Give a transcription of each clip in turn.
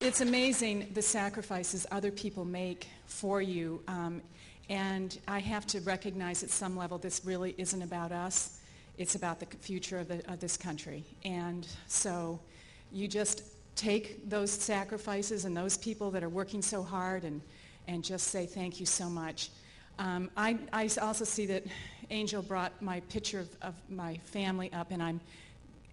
It's amazing the sacrifices other people make for you. And I have to recognize at some level this really isn't about us. It's about the future of this country. And so you just take those sacrifices and those people that are working so hard and just say thank you so much. I also see that Angel brought my picture of my family up, and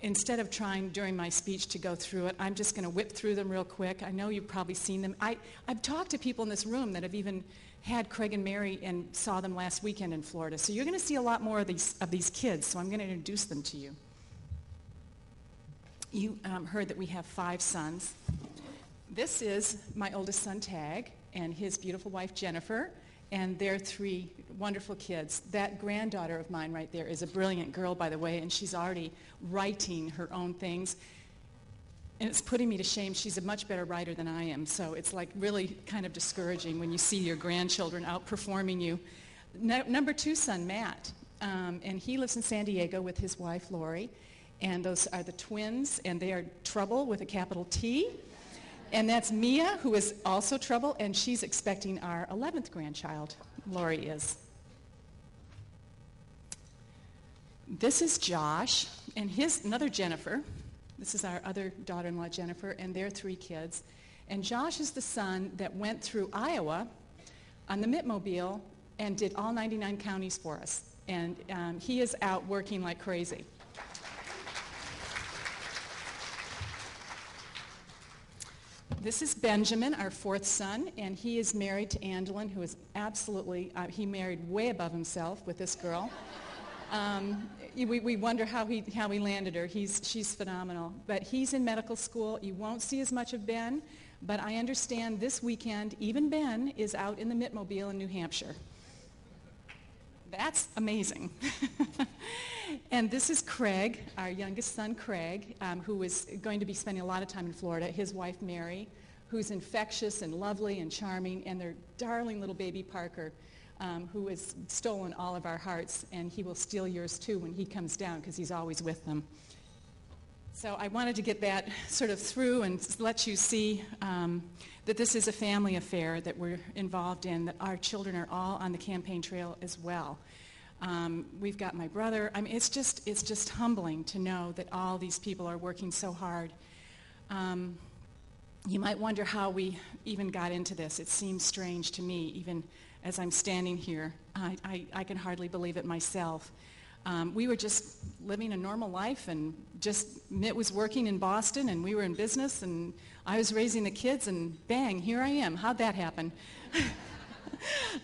instead of trying during my speech to go through it, I'm just going to whip through them real quick. I know you've probably seen them. I've talked to people in this room that have even had Craig and Mary and saw them last weekend in Florida. So you're going to see a lot more of these kids, so I'm going to introduce them to you. You heard that we have 5 sons. This is my oldest son, Tag, and his beautiful wife, Jennifer, and their 3 wonderful kids. That granddaughter of mine right there is a brilliant girl, by the way, and she's already writing her own things. And it's putting me to shame. She's a much better writer than I am, so it's like really kind of discouraging when you see your grandchildren outperforming you. Number 2 son, Matt, and he lives in San Diego with his wife, Lori, and those are the twins, and they are Trouble with a capital T. And that's Mia, who is also Trouble, and she's expecting our 11th grandchild. Lori is. This is Josh, and another Jennifer. This is our other daughter-in-law, Jennifer, and their 3 kids. And Josh is the son that went through Iowa on the Mittmobile and did all 99 counties for us. And he is out working like crazy. This is Benjamin, our 4th son, and he is married to Angelin, who is absolutely, he married way above himself with this girl. We wonder how he landed her. She's phenomenal. But he's in medical school. You won't see as much of Ben, but I understand this weekend, even Ben is out in the Mittmobile in New Hampshire. That's amazing. And this is Craig, our youngest son, Craig, who is going to be spending a lot of time in Florida. His wife, Mary, who's infectious and lovely and charming, and their darling little baby, Parker, who has stolen all of our hearts, and he will steal yours too when he comes down because he's always with them. So I wanted to get that sort of through and let you see that this is a family affair that we're involved in, that our children are all on the campaign trail as well. We've got my brother. I mean, it's just humbling to know that all these people are working so hard. You might wonder how we even got into this. It seems strange to me, even as I'm standing here. I can hardly believe it myself. We were just living a normal life, and Mitt was working in Boston, and we were in business, and I was raising the kids, and bang, here I am. How'd that happen?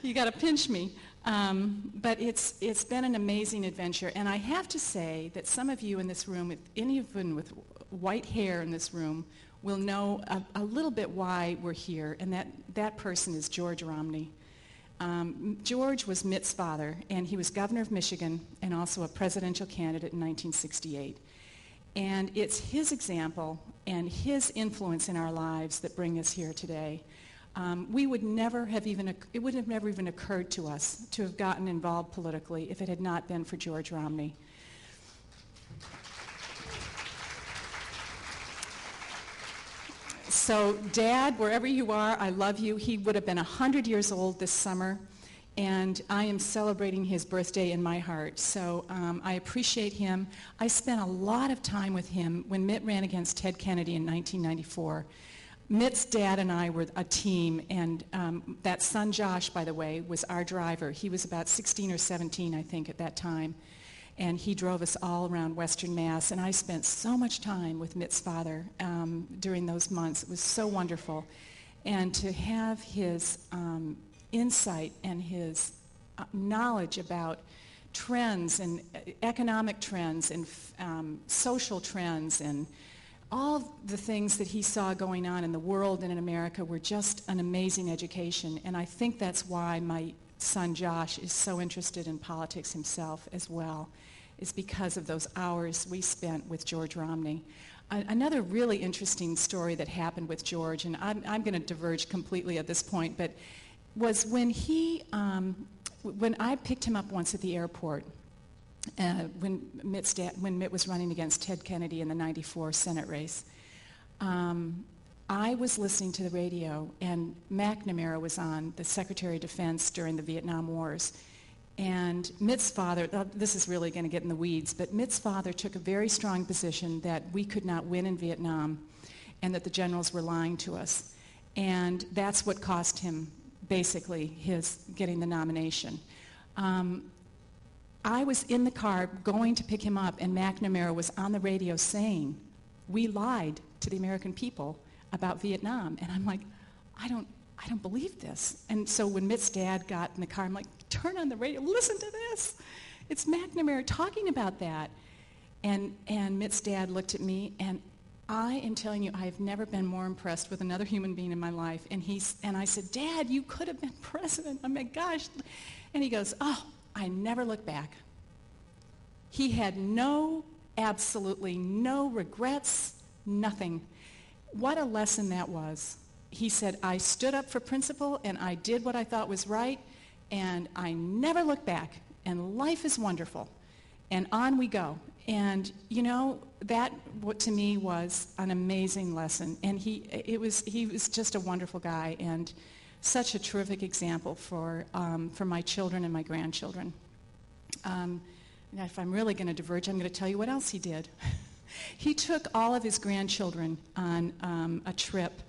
You got to pinch me. But it's been an amazing adventure, and I have to say that some of you in this room, anyone with white hair in this room, will know a little bit why we're here, and that person is George Romney. George was Mitt's father, and he was governor of Michigan and also a presidential candidate in 1968. And it's his example and his influence in our lives that bring us here today. It would have never even occurred to us to have gotten involved politically if it had not been for George Romney. So, Dad, wherever you are, I love you. He would have been 100 years old this summer, and I am celebrating his birthday in my heart. So I appreciate him. I spent a lot of time with him when Mitt ran against Ted Kennedy in 1994. Mitt's dad and I were a team, and that son, Josh, by the way, was our driver. He was about 16 or 17, I think, at that time, and he drove us all around Western Mass, and I spent so much time with Mitt's father during those months. It was so wonderful. And to have his insight and his knowledge about trends and economic trends and social trends and all the things that he saw going on in the world and in America were just an amazing education. And I think that's why my son Josh is so interested in politics himself as well, is because of those hours we spent with George Romney. Another really interesting story that happened with George, and I'm going to diverge completely at this point, but was when when I picked him up once at the airport, when Mitt was running against Ted Kennedy in the '94 Senate race. I was listening to the radio, and McNamara was on, the Secretary of Defense during the Vietnam Wars. And Mitt's father, this is really going to get in the weeds, but Mitt's father took a very strong position that we could not win in Vietnam and that the generals were lying to us. And that's what cost him, basically, his getting the nomination. I was in the car going to pick him up, and McNamara was on the radio saying, "We lied to the American people about Vietnam." And I'm like, I don't believe this. And so when Mitt's dad got in the car, I'm like, turn on the radio, listen to this. It's McNamara talking about that. And Mitt's dad looked at me, and I am telling you, I've never been more impressed with another human being in my life. And I said, "Dad, you could have been president. Oh my gosh." And he goes, "Oh, I never look back." He had absolutely no regrets, nothing. What a lesson that was. He said, "I stood up for principle and I did what I thought was right, and I never look back, and life is wonderful, and on we go." And you know, that what to me was an amazing lesson. And he was just a wonderful guy and such a terrific example for my children and my grandchildren. Now, if I'm really going to diverge, I'm going to tell you what else he did. He took all of his grandchildren on a trip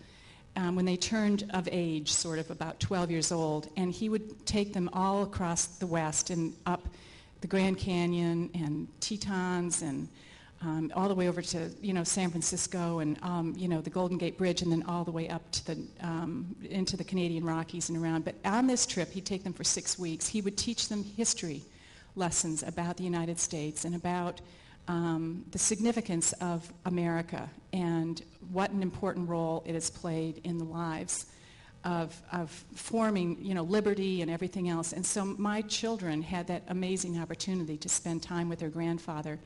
when they turned of age, sort of about 12 years old, and he would take them all across the West and up the Grand Canyon and Tetons and all the way over to San Francisco and the Golden Gate Bridge, and then all the way up to into the Canadian Rockies and around. But on this trip, he'd take them for 6 weeks. He would teach them history lessons about the United States and about the significance of America and what an important role it has played in the lives of forming, liberty and everything else. And so my children had that amazing opportunity to spend time with their grandfather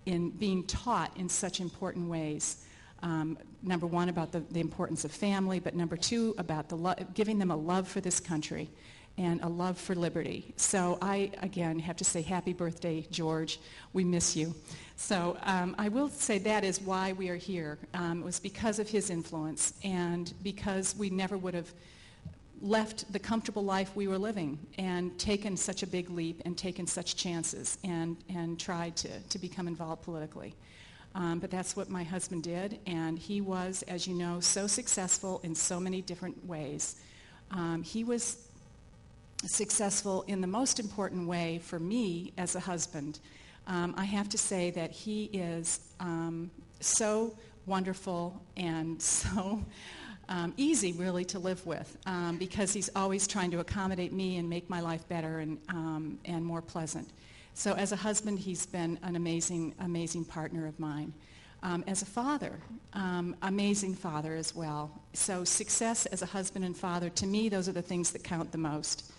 in being taught in such important ways. Number one, about the importance of family, but number two, about giving them a love for this country and a love for liberty. So I, again, have to say happy birthday, George. We miss you. So I will say that is why we are here. It was because of his influence and because we never would have left the comfortable life we were living and taken such a big leap and taken such chances and tried to become involved politically. But that's what my husband did, and he was, as you know, so successful in so many different ways. He was successful in the most important way for me as a husband. I have to say that he is so wonderful and so easy, really, to live with because he's always trying to accommodate me and make my life better and more pleasant. So as a husband, he's been an amazing, amazing partner of mine. As a father, amazing father as well. So success as a husband and father, to me, those are the things that count the most.